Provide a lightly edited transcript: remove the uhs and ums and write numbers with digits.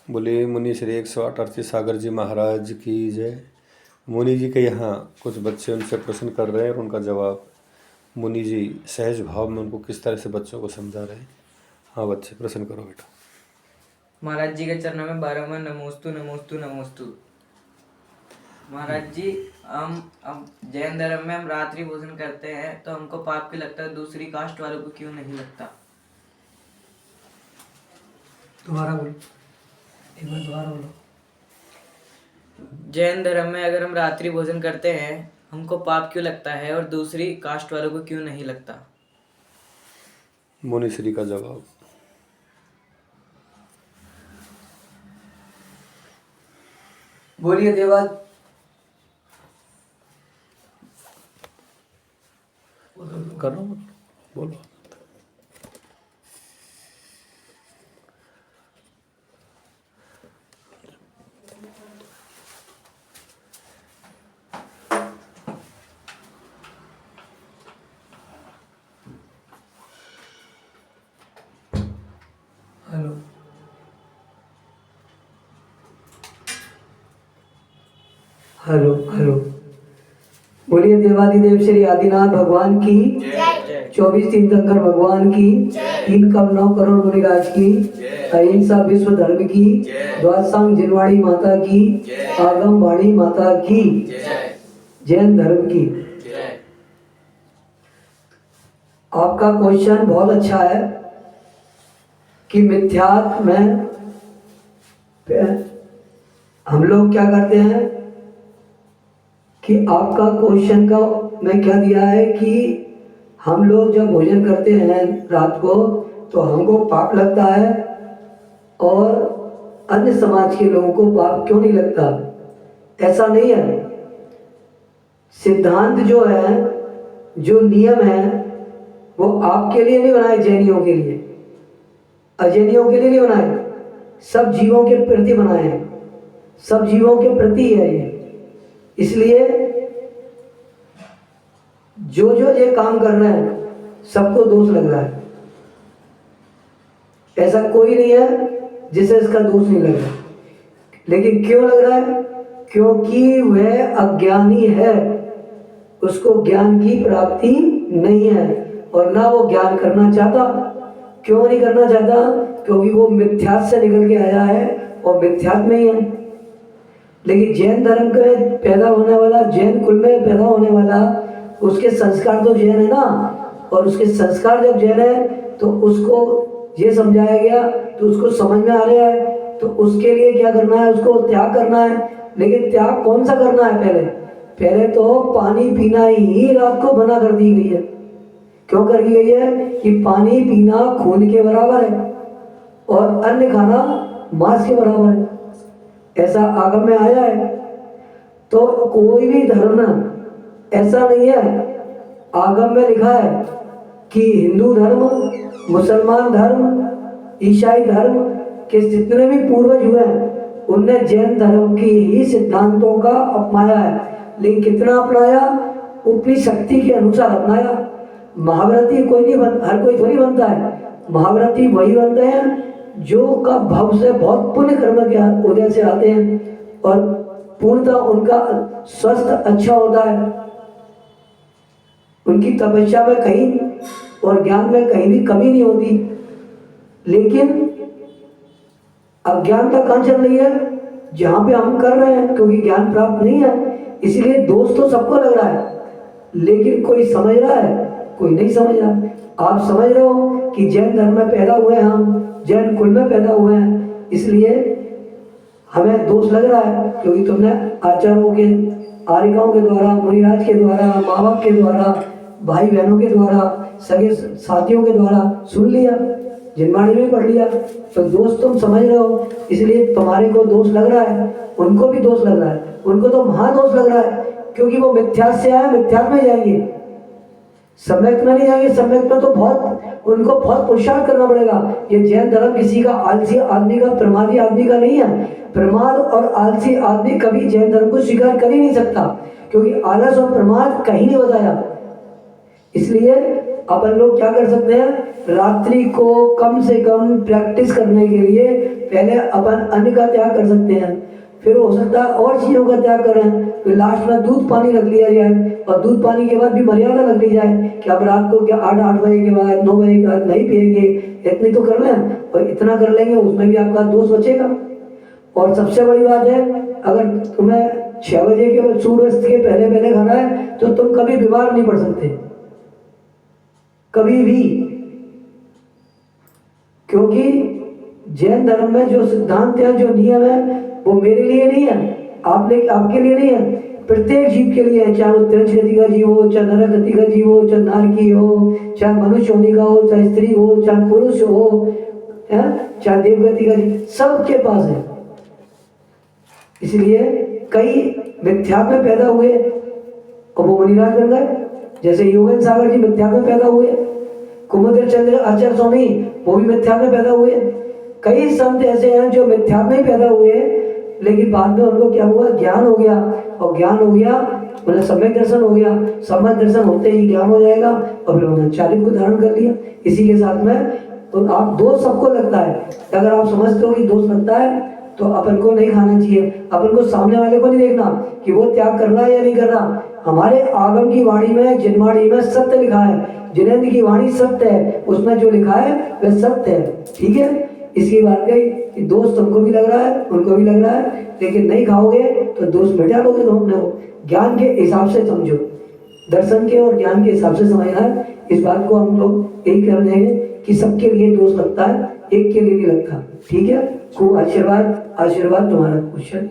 बोले मुनि श्री 108 आरती सागर जी महाराज की जय। मुनि जी के यहाँ कुछ बच्चे उनसे प्रश्न कर रहे हैं और उनका जवाब मुनि जी सहज भाव में उनको किस तरह से बच्चों को समझा रहे हैं। हाँ बच्चे प्रश्न करो बेटा। महाराज जी के चरणों में बारंबार नमोस्तु नमोस्तु नमोस्तु। महाराज जी, हम जैन धर्म में हम रात्रि भोजन करते हैं तो हमको पाप क्यों लगता है, दूसरी कास्ट वालों को क्यों नहीं लगता? दोबारा बोलो, एक बार दोबारा बोलो। जैन धर्म में अगर हम रात्रि भोजन करते हैं हमको पाप क्यों लगता है और दूसरी कास्ट वालों को क्यों नहीं लगता? मुनि श्री का जवाब। बोलिए देवा। कर रहा हूँ, बोलो। Hello hello hello. बोलिए देवादिदेव श्री आदिनाथ भगवान की, 24 तीर्थंकर भगवान की, 3 करोड़ 9 करोड़ मुनिराज की, अहिंसा विश्व धर्म की, द्वादशांग जिनवाड़ी माता की, आगम वाणी माता की, जैन धर्म की। आपका क्वेश्चन बहुत अच्छा है कि मिथ्यात्व में हम लोग क्या करते हैं कि आपका क्वेश्चन का मैं क्या दिया है कि हम लोग जब भोजन करते हैं रात को तो हमको पाप लगता है और अन्य समाज के लोगों को पाप क्यों नहीं लगता। ऐसा नहीं है। सिद्धांत जो है, जो नियम है, वो आपके लिए नहीं बनाए, जैनियों के लिए, अजैनियों के लिए नहीं बनाए, सब जीवों के प्रति बनाए हैं। सब जीवों के प्रति है ये। इसलिए जो ये काम कर रहे हैं सबको दोष लग रहा है। ऐसा कोई नहीं है जिसे इसका दोष नहीं लग रहा। लेकिन क्यों लग रहा है? क्योंकि वह अज्ञानी है, उसको ज्ञान की प्राप्ति नहीं है और ना वो ज्ञान करना चाहता। क्यों नहीं करना चाहता? क्योंकि वो मिथ्यात्व से निकल के आया है और मिथ्यात्व में ही है। लेकिन जैन धर्म में पैदा होने वाला, जैन कुल में पैदा होने वाला, उसके संस्कार तो जैन है ना, और उसके संस्कार जब जैन है तो उसको ये समझाया गया तो उसको समझ में आ रहा है, तो उसके लिए क्या करना है? उसको त्याग करना है। लेकिन त्याग कौन सा करना है? पहले तो पानी पीना ही रात को मना कर दी गई है। क्यों कर दी गई है? कि पानी पीना खून के बराबर है और अन्न खाना मांस के बराबर है, ऐसा आगम में आया है। तो कोई भी धर्म ऐसा नहीं है। आगम में लिखा है कि हिंदू धर्म, मुसलमान धर्म, ईसाई धर्म के जितने भी पूर्वज हुए हैं उनने जैन धर्म की ही सिद्धांतों का अपनाया है। लेकिन कितना अपनाया? उतनी शक्ति के अनुसार अपनाया। महाव्रती कोई नहीं हर कोई थोड़ी बनता है। महाव्रती वही बनते हैं जो का भव से बहुत पुण्य कर्म के उदय से आते हैं और पूर्णतः उनका स्वस्थ अच्छा होता है। उनकी तपस्या में कहीं और ज्ञान में कहीं भी कमी नहीं होती। लेकिन अज्ञानता कहाँ चल रही है? जहाँ पे हम कर रहे हैं, क्योंकि ज्ञान प्राप्त नहीं है, इसलिए दोष तो सबको लग रहा है। लेकिन कोई समझ रहा है, कोई नहीं समझ रहा। आप समझ रहे हो कि जैन धर्म में पैदा हुए हैं, हम जैन कुल में पैदा हुए हैं, इसलिए हमें दोष लग रहा है क्योंकि तुमने आचार्यों के, आरिकाओं के द्वारा, मुनिराज के द्वारा, माँ बाप के द्वारा, भाई बहनों के द्वारा, सगे साथियों के द्वारा सुन लिया, जिनवाणी में पढ़ लिया, तो दोष तुम समझ रहे हो, इसलिए तुम्हारे को दोष लग रहा है, उनको भी दोष लग रहा है। उनको तो महादोष लग रहा है क्योंकि वो मिथ्यात्व से आए, मिथ्यात्व में जाएंगे, सम्यक में नहीं जाएंगे। सम्यक में तो उनको बहुत पुरुषार्थ करना पड़ेगा। ये जैन धर्म किसी का आलसी आदमी का, प्रमादी आदमी का नहीं है। प्रमाद और आलसी आदमी कभी जैन धर्म को स्वीकार कर ही नहीं सकता, क्योंकि आलस और प्रमाद कहीं नहीं बताया। इसलिए अपन लोग क्या कर सकते हैं, रात्रि को कम से कम प्रैक्टिस करने के लिए पहले अपन अन्न का त्याग कर सकते हैं, फिर हो सकता है और चीज़ों का त्याग करें, फिर लास्ट में दूध पानी रख लिया जाए, और दूध पानी के बाद भी मर्यादा रख ली जाए कि अब रात को क्या 8 बजे के बाद 9 बजे के बाद नहीं पिएंगे, इतनी तो कर लें, और इतना कर लेंगे उसमें भी आपका दोष बचेगा। और सबसे बड़ी बात है, अगर तुम्हें 6 बजे के बाद सूर्यास्त के पहले पहले खाना है तो तुम कभी बीमार नहीं पड़ सकते, कभी भी, क्योंकि जैन धर्म में जो सिद्धांत है, जो नियम है, वो मेरे लिए नहीं है, आपके लिए नहीं है, प्रत्येक जीव के लिए है, चाहे वो तिरछ गति का जीव हो, चाहे नरक गति का जीव हो, चाहे नारकी हो, चाहे मनुष्य होने का हो, चाहे स्त्री हो, चाहे पुरुष हो, चाहे देवगति का जीव, सबके पास है। इसलिए कई मिथ्या में पैदा हुए और वो मुनिराज बन गए, जैसे योगेंद्र सागर जी मिथ्या में पैदा हुए, कुमुद चंद्र आचार्य स्वामी वो भी मिथ्या में पैदा हुए, कई संत ऐसे हैं जो मिथ्या में पैदा हुए, लेकिन बाद में उनको क्या हुआ, ज्ञान हो गया, और ज्ञान हो गया उन्हें सम्यक दर्शन हो गया, सम्यक दर्शन होते ही ज्ञान हो जाएगा, और फिर उन्होंने चारित्र को धारण कर लिया। इसी के साथ में तो आप दोष सबको लगता है, अगर आप समझते हो कि दोष लगता है तो अपन को नहीं खाना चाहिए, अपन को सामने वाले को नहीं देखना कि वो त्याग कर रहा है या नहीं कर रहा। हमारे आगम की वाणी में, जिनवाणी में सत्य लिखा है, जिनेन्द्र की वाणी सत्य है, उसमें जो लिखा है वह सत्य है, ठीक है। इसकी बात गई कि दोष तुमको भी लग रहा है, उनको भी लग रहा है, लेकिन नहीं खाओगे तो दोष मिटा लोगे तुम अपने को। ज्ञान के हिसाब से समझो, दर्शन के और ज्ञान के हिसाब से समझना है। इस बात को हम लोग यही कर देंगे कि सबके लिए दोष लगता है, एक के लिए नहीं लगता, ठीक है। खूब आशीर्वाद तुम्हारा क्वेश्चन।